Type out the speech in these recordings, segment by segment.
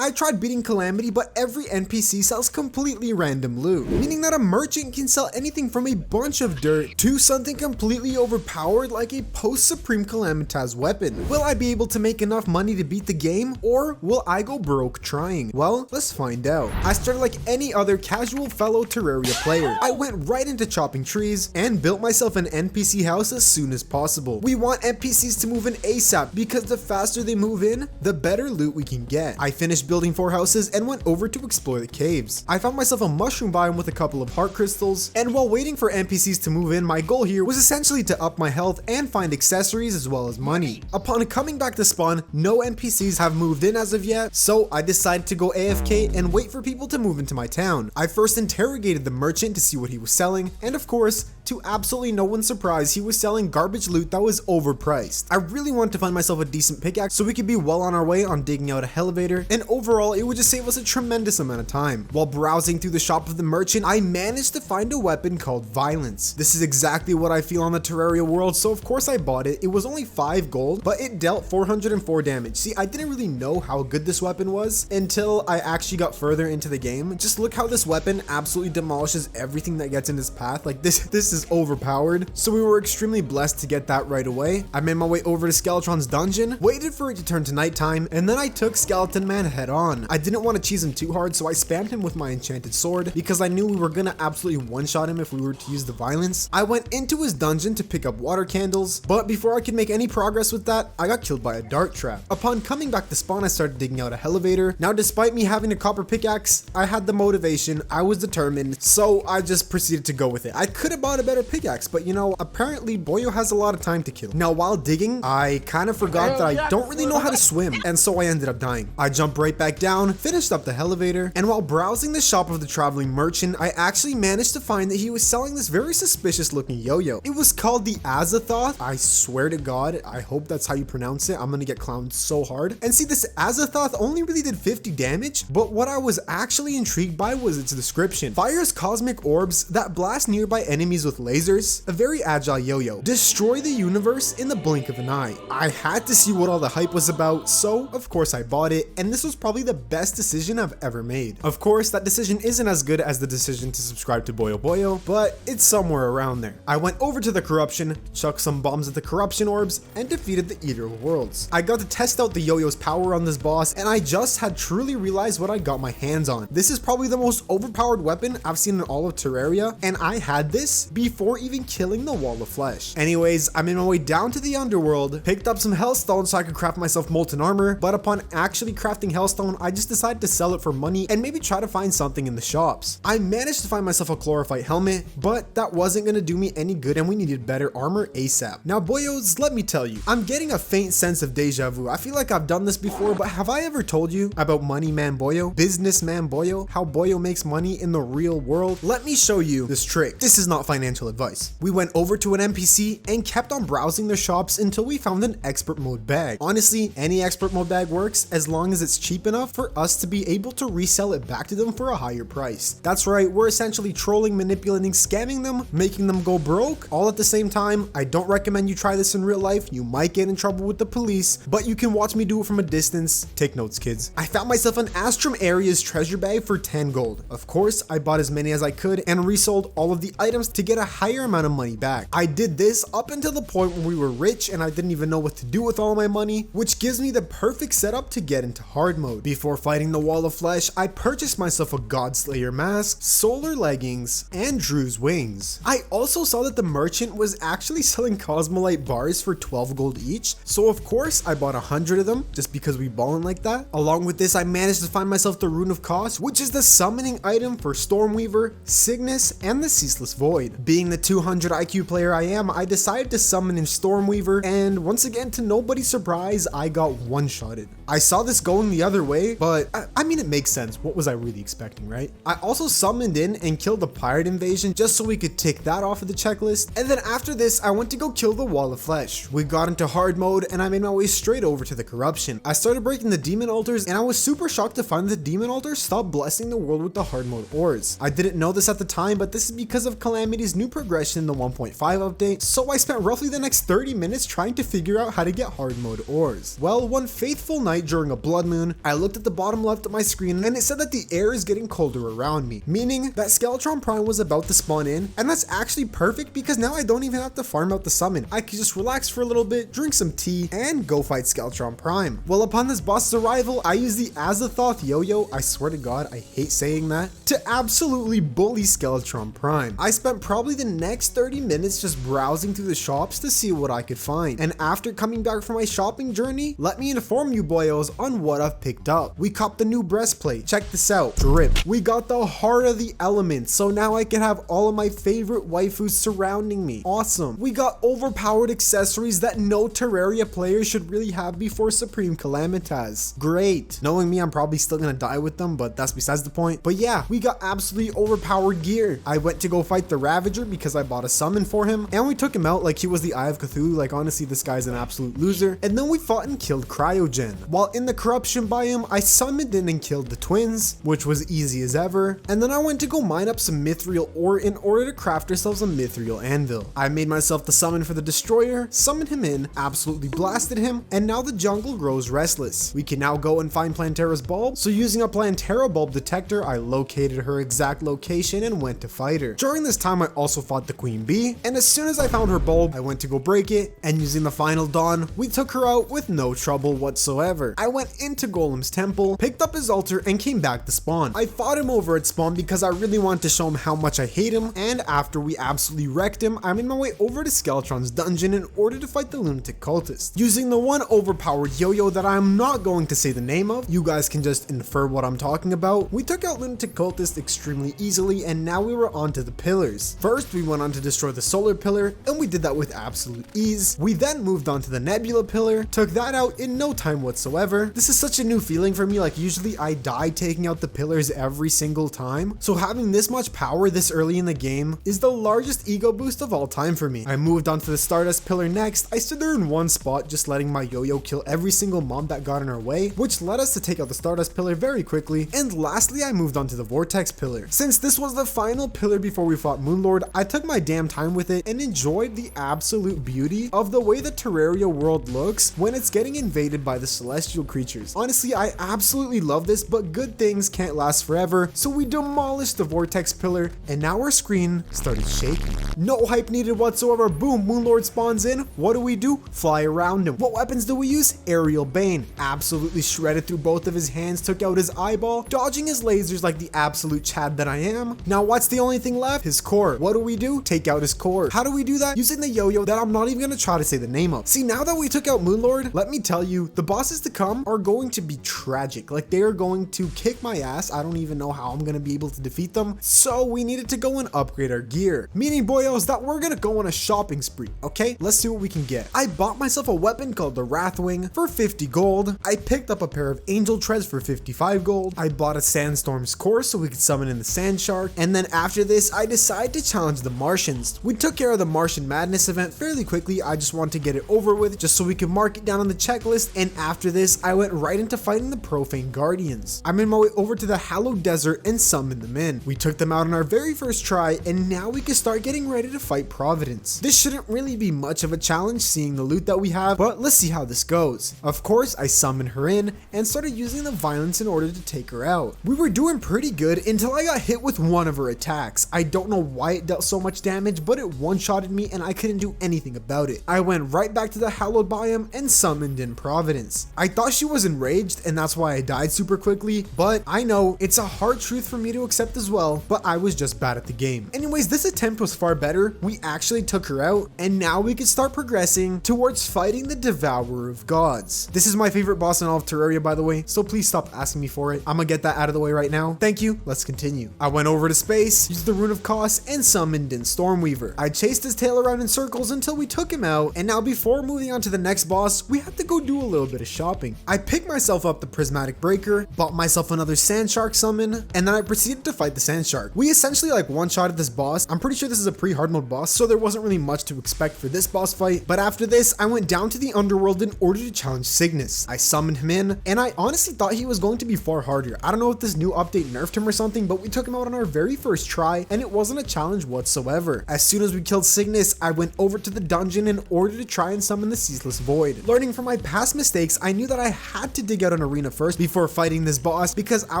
I tried beating Calamity, but every NPC sells completely random loot, meaning that a merchant can sell anything from a bunch of dirt to something completely overpowered like a post-Supreme Calamitaz weapon. Will I be able to make enough money to beat the game, or will I go broke trying? Well, let's find out. I started like any other casual fellow Terraria player. I went right into chopping trees and built myself an NPC house as soon as possible. We want NPCs to move in ASAP because the faster they move in, the better loot we can get. I finished building 4 houses and went over to explore the caves. I found myself a mushroom biome with a couple of heart crystals, and while waiting for NPCs to move in, my goal here was essentially to up my health and find accessories as well as money. Upon coming back to spawn, no NPCs have moved in as of yet, so I decided to go AFK and wait for people to move into my town. I first interrogated the merchant to see what he was selling, and of course, to absolutely no one's surprise, he was selling garbage loot that was overpriced. I really wanted to find myself a decent pickaxe so we could be well on our way on digging out a elevator, and overall it would just save us a tremendous amount of time. While browsing through the shop of the merchant, I managed to find a weapon called Violence. This is exactly what I feel on the Terraria world, so of course I bought it. It was only 5 gold, but it dealt 404 damage. See, I didn't really know how good this weapon was until I actually got further into the game. Just look how this weapon absolutely demolishes everything that gets in its path. Like this is overpowered, so we were extremely blessed to get that right away. I made my way over to Skeletron's dungeon, waited for it to turn to nighttime, and then I took Skeleton Man head on. I didn't want to cheese him too hard, so I spammed him with my enchanted sword because I knew we were gonna absolutely one-shot him if we were to use the Violence. I went into his dungeon to pick up water candles, but before I could make any progress with that, I got killed by a dart trap. Upon coming back to spawn, I started digging out a elevator. Now, despite me having a copper pickaxe, I had the motivation, I was determined, so I just proceeded to go with it. I could have bought a better pickaxe, but you know, apparently Boio has a lot of time to kill. Now, while digging, I kind of forgot that I don't really know how to swim, and so I ended up dying. I jumped right back down, finished up the elevator, and while browsing the shop of the traveling merchant, I actually managed to find that he was selling this very suspicious looking yo-yo. It was called the Azathoth. I swear to God, I hope that's how you pronounce it. I'm gonna get clowned so hard. And see, this Azathoth only really did 50 damage, but what I was actually intrigued by was its description. Fires cosmic orbs that blast nearby enemies with lasers, a very agile yo-yo. Destroy the universe in the blink of an eye. I had to see what all the hype was about, so of course I bought it, and this was probably the best decision I've ever made. Of course, that decision isn't as good as the decision to subscribe to Boio, but it's somewhere around there. I went over to the corruption, chucked some bombs at the corruption orbs, and defeated the Eater of Worlds. I got to test out the yo-yo's power on this boss, and I just had truly realized what I got my hands on. This is probably the most overpowered weapon I've seen in all of Terraria, and I had this before even killing the Wall of Flesh. Anyways, I made my way down to the underworld, picked up some hellstone so I could craft myself molten armor, but upon actually crafting hellstone, I just decided to sell it for money and maybe try to find something in the shops. I managed to find myself a chlorophyte helmet, but that wasn't gonna do me any good and we needed better armor ASAP. Now boyos, let me tell you, I'm getting a faint sense of deja vu. I feel like I've done this before, but have I ever told you about Money Man Boio, Businessman Boio, how Boio makes money in the real world? Let me show you this trick. This is not financial advice. We went over to an NPC and kept on browsing their shops until we found an expert mode bag. Honestly, any expert mode bag works as long as it's cheap enough for us to be able to resell it back to them for a higher price. That's right, we're essentially trolling, manipulating, scamming them, making them go broke, all at the same time. I don't recommend you try this in real life. You might get in trouble with the police, but you can watch me do it from a distance. Take notes, kids. I found myself an Astrum Area's treasure bag for 10 gold. Of course, I bought as many as I could and resold all of the items to get a higher amount of money back. I did this up until the point where we were rich and I didn't even know what to do with all my money, which gives me the perfect setup to get into hard mode. Before fighting the Wall of Flesh, I purchased myself a Godslayer mask, solar leggings, and Drew's wings. I also saw that the merchant was actually selling Cosmolite bars for 12 gold each, so of course I bought 100 of them just because we ballin' like that. Along with this, I managed to find myself the Rune of Cost, which is the summoning item for Stormweaver, Cygnus, and the Ceaseless Void. Being the 200 IQ player I am, I decided to summon in Stormweaver, and once again, to nobody's surprise, I got one-shotted. I saw this going the other way, but I mean, it makes sense. What was I really expecting, right? I also summoned in and killed the pirate invasion just so we could tick that off of the checklist. And then after this, I went to go kill the Wall of Flesh. We got into hard mode and I made my way straight over to the corruption. I started breaking the demon altars and I was super shocked to find the demon altars stopped blessing the world with the hard mode ores. I didn't know this at the time, but this is because of Calamity's new progression in the 1.5 update, so I spent roughly the next 30 minutes trying to figure out how to get hard mode ores. Well, one faithful night during a blood moon, I looked at the bottom left of my screen and it said that the air is getting colder around me, meaning that Skeletron Prime was about to spawn in, and that's actually perfect because now I don't even have to farm out the summon. I can just relax for a little bit, drink some tea, and go fight Skeletron Prime. Well, upon this boss's arrival, I used the Azathoth Yo-Yo, I swear to God, I hate saying that, to absolutely bully Skeletron Prime. I spent probably the next 30 minutes just browsing through the shops to see what I could find, and after coming back from my shopping journey, let me inform you boyos on what I've picked up. We copped the new breastplate, check this out, drip. We got the Heart of the Elements, so now I can have all of my favorite waifus surrounding me. Awesome. We got overpowered accessories that no Terraria player should really have before Supreme Calamitas. Great. Knowing me, I'm probably still gonna die with them, but that's besides the point. But yeah, we got absolutely overpowered gear. I went to go fight the Ravager because I bought a summon for him, and we took him out like he was the Eye of Cthulhu. Like, honestly, this guy's an absolute loser. And then we fought and killed Cryogen. While in the corruption biome, I summoned in and killed the twins, which was easy as ever. And then I went to go mine up some mithril ore in order to craft ourselves a mithril anvil. I made myself the summon for the destroyer, summoned him in, absolutely blasted him, and now the jungle grows restless. We can now go and find Plantera's bulb, so using a Plantera bulb detector, I located her exact location and went to fight her. During this time, I also fought the Queen Bee, and as soon as I found her bulb, I went to go break it, and using the final dawn, we took her out with no trouble whatsoever. I went into Golem's temple, picked up his altar, and came back to spawn. I fought him over at spawn because I really wanted to show him how much I hate him, and after we absolutely wrecked him, I made my way over to Skeletron's dungeon in order to fight the lunatic cultist. Using the one overpowered yo-yo that I'm not going to say the name of, you guys can just infer what I'm talking about, we took out lunatic cultist extremely easily, and now we were onto the pillars. First, we went on to destroy the solar pillar, and we did that with absolute ease. We then moved on to the nebula pillar, took that out in no time whatsoever. This is such a new feeling for me, like usually I die taking out the pillars every single time, so having this much power this early in the game is the largest ego boost of all time for me. I moved on to the Stardust pillar next. I stood there in one spot just letting my yo-yo kill every single mob that got in our way, which led us to take out the Stardust pillar very quickly, and lastly I moved on to the Vortex pillar. Since this was the final pillar before we fought Moonlord, I took my damn time with it and enjoyed the absolute beauty of the way the Terraria world looks when it's getting invaded by the celestial creatures. Honestly, I absolutely love this, but good things can't last forever, so we demolished the Vortex pillar, and now our screen started shaking. No hype needed whatsoever. Boom, Moonlord spawns in. What do? Fly around him. What weapons do we use? Aerial Bane. Absolutely shredded through both of his hands, took out his eyeball, dodging his lasers like the absolute Chad that I am. Now what's the only thing left? His core. What do? Take out his core. How do we do that? Using the yo-yo that I'm not even gonna try to say the name of. See, now that we took out Moonlord, let me tell you, the bosses to come are going to be tragic. Like, they are going to kick my ass. I don't even know how I'm gonna be able to defeat them. So we needed to go and upgrade our gear. Meaning, boyos, that we're gonna go on a shopping spree, okay? Let's see what we can get. I bought myself a weapon called the Wrathwing for 50 gold. I picked up a pair of Angel Treads for 55 gold. I bought a Sandstorm's Core so we could summon in the Sand Shark. And then after this, I decided to challenge the Martians. We took care of the Martian Madness event fairly quickly. I just wanted to get it over with just so we could mark it down on the checklist. And after this, I went right into fighting the Profane Guardians. I made my way over to the Hallowed Desert and summoned them in. We took them out on our very first try, and now we can start getting ready to fight Providence. This shouldn't really be much of a challenge seeing the loot that we have, but let's see how this goes. Of course, I summoned her in and started using the violence in order to take her out. We were doing pretty good until I got hit with one of her attacks. I don't know why it dealt so much damage, but it one-shotted me and I couldn't do anything about it. I went right back to the Hallowed biome and summoned in Providence. I thought she was enraged and that's why I died super quickly, but I know it's a hard truth for me to accept as well, but I was just bad at the game. Anyways, this attempt was far better. We actually took her out, and now we can start progressing towards fighting the Devourer of Gods. This is my favorite boss in all of Terraria, by the way, so please stop asking me for it. I'm gonna get that out of the way right now. Thank you. Let's continue. I went over to space, used the Rune of Cost, and summoned in Stormweaver. I chased his tail around in circles until we took him out, and now before moving on to the next boss, we had to go do a little bit of shopping. I picked myself up the Prismatic Breaker, bought myself another Sand Shark summon, and then I proceeded to fight the Sand Shark. We essentially like one-shotted this boss. I'm pretty sure this is a pre-hard mode boss, so there wasn't really much to expect for this boss fight, but after this, I went down to the underworld in order to challenge Cygnus. I summoned him in, and I honestly thought he was going to be far harder. I don't know if this new update nerfed him or something, but we took him out on our very first try, and it wasn't a challenge whatsoever. As soon as we killed Cygnus, I went over to the dungeon in order to try and summon the Ceaseless Void. Learning from my past mistakes, I knew that I had to dig out an arena first before fighting this boss because I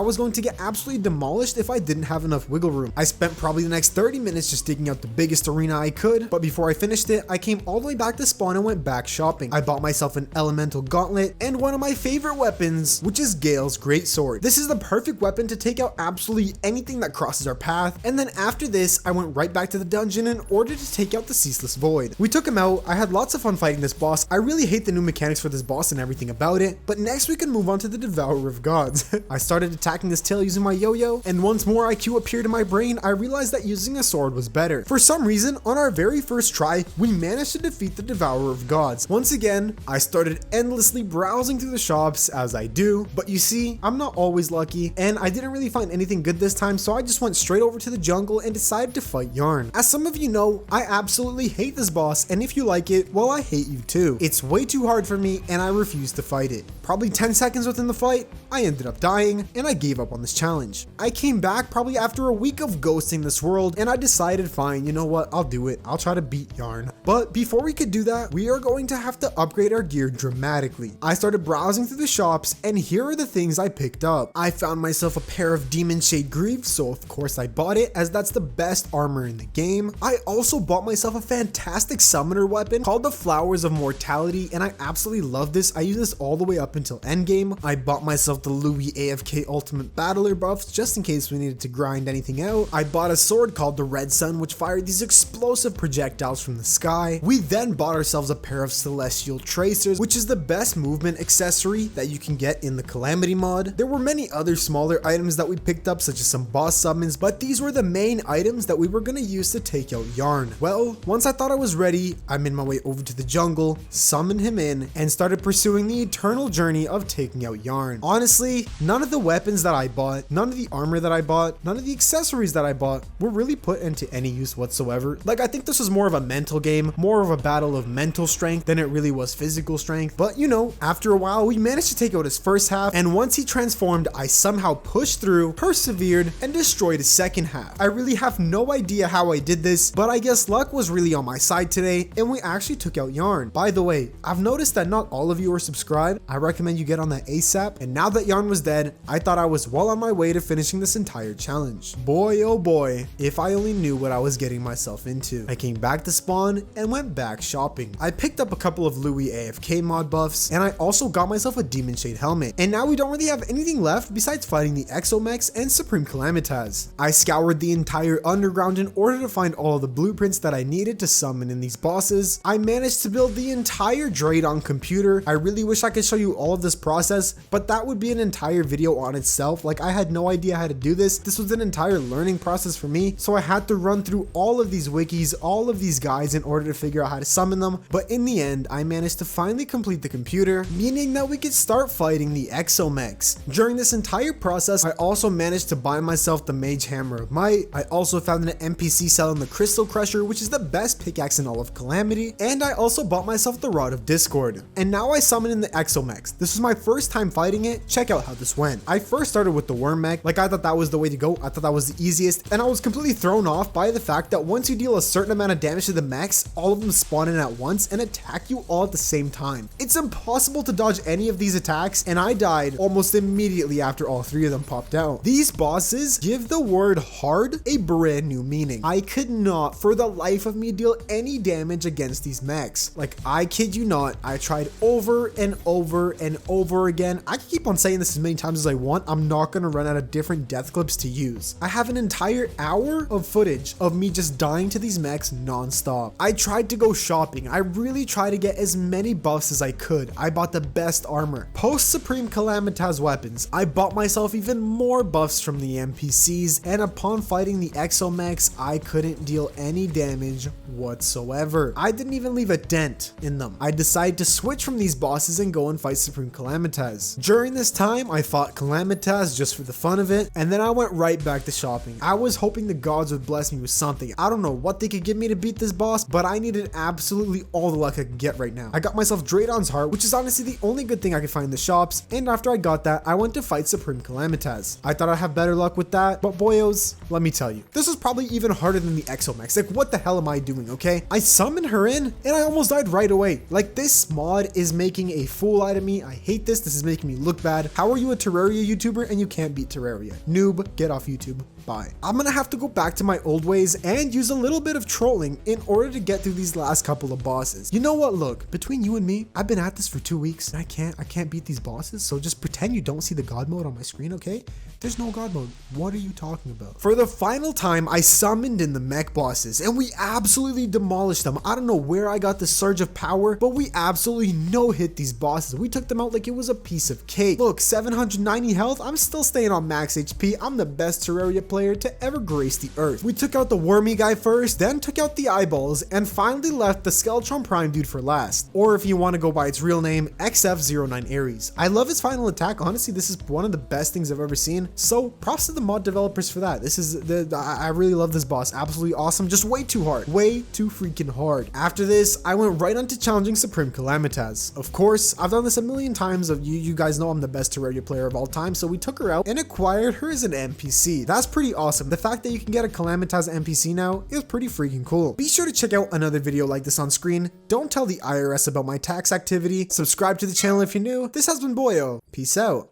was going to get absolutely demolished if I didn't have enough wiggle room. I spent probably the next 30 minutes just digging out the biggest arena I could, but before I finished it, I came all the way back to spawn and went back shopping. I bought myself an elemental gauntlet and one of my favorite weapons, which is Gale's greatsword. This is the perfect weapon to take out absolutely anything that crosses our path, and then after this, I went right back to the dungeon in order to take out the Ceaseless Void. We took him out. I had lots of fun fighting this boss. I really hate the new mechanics for this boss and everything about it, but next we can move on to the Devourer of Gods. I started attacking this tail using my yo-yo, and once more IQ appeared in my brain, I realized that using a sword was better. For some reason, on our very first try, we managed to defeat the Devourer of Gods. Once again, I started endlessly browsing through the shops as I do, but you see, I'm not always lucky, and I didn't really find anything good this time, so I just went straight over to the jungle and decided to fight Yarn. As some of you know, I absolutely hate this boss, and if you like it, well, I hate you too. It's way too hard for me, and I refuse to fight it. Probably 10 seconds within the fight, I ended up dying, and I gave up on this challenge. I came back probably after a week of ghosting this world, and I decided, fine, you know what, I'll do it. I'll try to beat Yarn. But before we could do that, we are going to have to upgrade our gear dramatically. I started browsing through the shops, and here are the things I picked up. I found myself a pair of Demon Shade Greaves, so of course I bought it, as that's the best armor in the game. I also bought myself a fantastic summoner weapon called the Flowers of Mortality, and I absolutely love this. I use this all the way up until endgame. I bought myself the Louis AFK Ultimate Battler buffs, just in case we needed to grind anything out. I bought a sword called the Red Sun, which fired these explosive projectiles from the sky. We then bought ourselves a pair of Celestial Tracers, which is the best movement accessory that you can get in the Calamity mod. There were many other smaller items that we picked up, such as some boss summons, but these were the main items that we were going to use to take out Yarn. Well, once I thought I was ready, I made my way over to the jungle, summoned him in, and started pursuing the eternal journey of taking out Yarn. Honestly, none of the weapons that I bought, none of the armor that I bought, none of the accessories that I bought were really put into any use whatsoever. Like, I think this was more of a mental game, more of a battle of mental strength than it really was physical strength. But you know, after a while, we managed to take out his first half, and once he transformed, I somehow pushed through, persevered, and destroyed his second half. I really have no idea how I did this, but I guess luck was really on my side today, and we actually took out Yarn. By the way, I've noticed that not all of you are subscribed. I recommend you get on that ASAP, and now that Yarn was dead, I thought I was well on my way to finishing this entire challenge. Boy, oh boy, if I only knew what I was getting myself into. I came back to spawn and went back shopping. I picked up a couple of Louis AFK mod buffs, and I also got myself a Demon Shade helmet. And now we don't really have anything left besides fighting the Exomechs and Supreme Calamitas. I scoured the entire underground in order to find all of the blueprints that I needed to summon in these bosses. I managed to build the entire Draydon computer. I really wish I could show you all of this process, but that would be an entire video on itself. Like, I had no idea how to do this. This was an entire learning process for me, so I had to run through all of these wikis, all of these guides in order to figure out how to summon them. But in the end, I managed to finally complete the computer, meaning that we could start fighting the Exomechs. During this entire process, I also managed to buy myself the Mage Hammer of Might. I also found an NPC selling the Crystal Crusher, which is the best pickaxe in all of Calamity, and I also bought myself the Rod of Discord. And now I summon in the Exomechs. This was my first time fighting it. Check out how this went. I first started with the Worm Mech. Like, I thought that was the way to go. I thought that was the easiest, and I was completely thrown off by the fact that once you deal a certain amount of damage to the mechs, all of them spawn in at once and attack you all at the same time. It's impossible to dodge any of these attacks, and I died almost immediately after all three of them popped out. These bosses give the word hard a brand new meaning. I could not for the life of me deal any damage against these mechs. Like, I kid you not, I tried over and over and over again. I can keep on saying this as many times as I want. I'm not going to run out of different death clips to use. I have an entire hour of footage of me just dying to these mechs non-stop. I tried to go shopping. I really tried to get as many buffs as I could. I bought the best armor. Post Supreme Calamitas weapons, I bought myself even more buffs from the NPCs, and upon fighting the Exomechs, I couldn't deal any damage whatsoever. I didn't even leave a dent in them. I decided to switch from these bosses and go and fight Supreme Calamitas. During this time, I fought Calamitas just for the fun of it, and then I went right back to shopping. I was hoping the gods would bless me with something. I don't know what they could give me to beat this boss, but I needed absolutely all the luck I could get right now. I got myself Draydon's Heart, which is honestly the only good thing I could find in the shops, and after I got that, I went to fight Supreme Calamitas. I thought I'd have better luck with that, but boyos, let me tell you, this was probably even harder than the Exomax. Like, what the hell am I doing, okay? I summoned her in and I almost died right away. Like, this mod is making a fool out of me. I hate this. This is making me look bad. How are you a Terraria YouTuber and you can't beat Terraria? Noob, get off YouTube. Bye. I'm gonna have to go back to my old ways and use a little bit of trolling in order to get through these last couple of bosses. You know what? Look, between you and me, I've been at this for 2 weeks and I can't beat these bosses. So just pretend you don't see the God mode on my screen, okay? There's no God mode. What are you talking about? For the final time, I summoned in the mech bosses and we absolutely demolished them. I don't know where I got the surge of power, but we absolutely no-hit these bosses. We took them out like it was a piece of cake. Look, 790 health. I'm still staying on max HP. I'm the best Terraria player to ever grace the earth. We took out the wormy guy first, then took out the eyeballs, and finally left the Skeletron Prime dude for last. Or if you want to go by its real name, XF09 Ares. I love his final attack. Honestly, this is one of the best things I've ever seen. So props to the mod developers for that. This is I really love this boss. Absolutely awesome. Just way too hard. Way too freaking hard. After this, I went right on to challenging Supreme Calamitas. Of course, I've done this a million times. You guys know I'm the best Terraria player of all time. So we took her out and acquired her as an NPC. That's pretty awesome. The fact that you can get a Calamitas NPC now is pretty freaking cool. Be sure to check out another video like this on screen. Don't tell the IRS about my tax activity. Subscribe to the channel if you're new. This has been Boio. Peace out.